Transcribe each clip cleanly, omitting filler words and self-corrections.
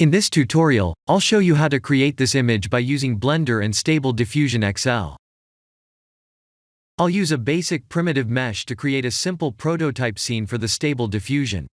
In this tutorial, I'll show you how to create this image by using Blender and Stable Diffusion XL. I'll use a basic primitive mesh to create a simple prototype scene for the Stable Diffusion.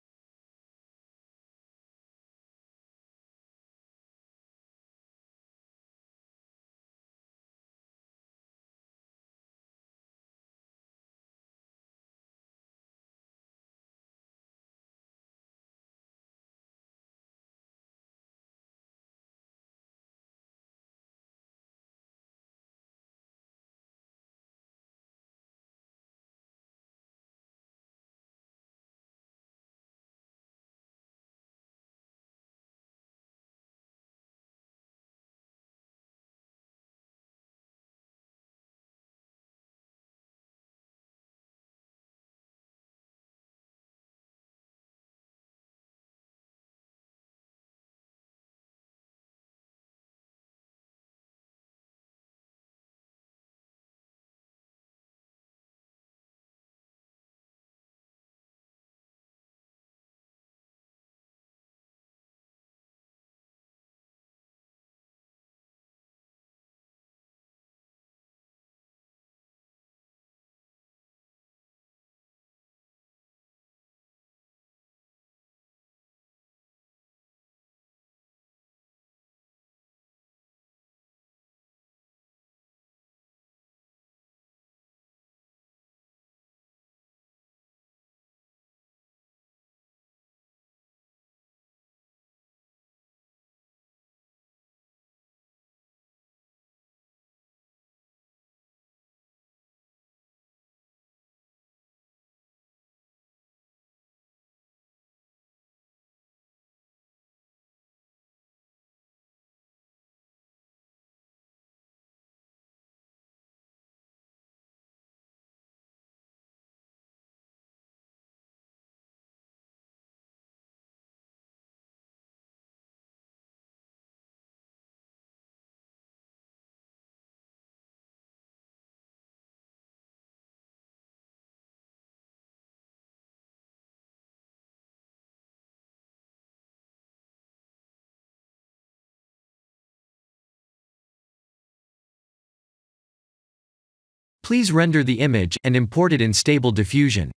Please render the image and import it in Stable Diffusion.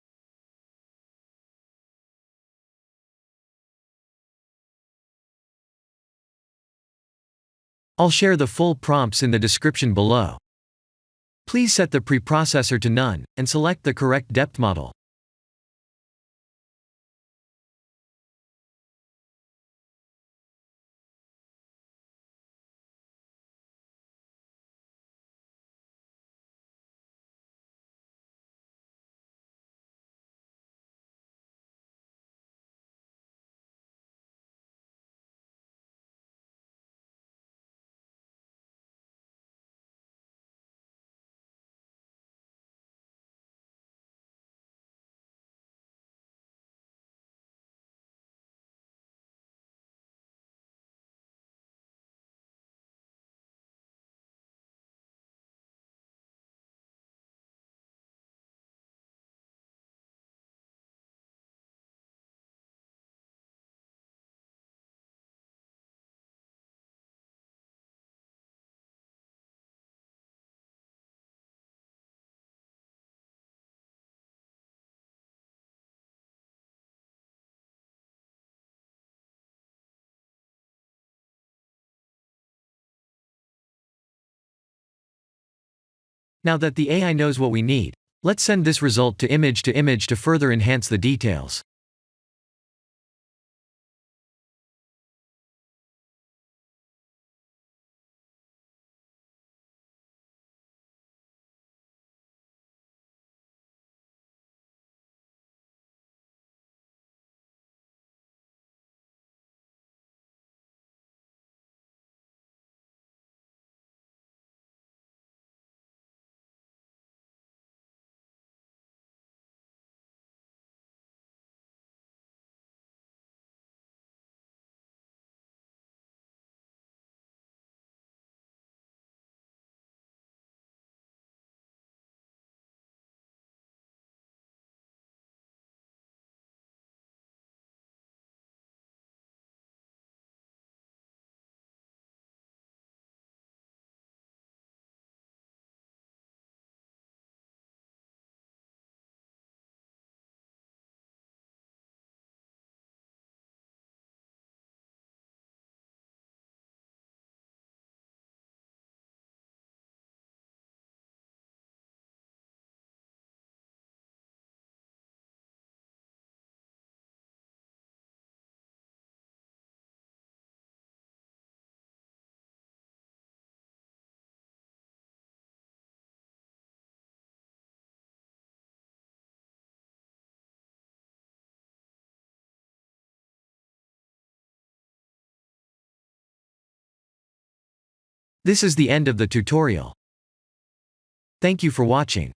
I'll share the full prompts in the description below. Please set the preprocessor to none, and select the correct depth model. Now that the AI knows what we need, let's send this result to image to further enhance the details. This is the end of the tutorial. Thank you for watching.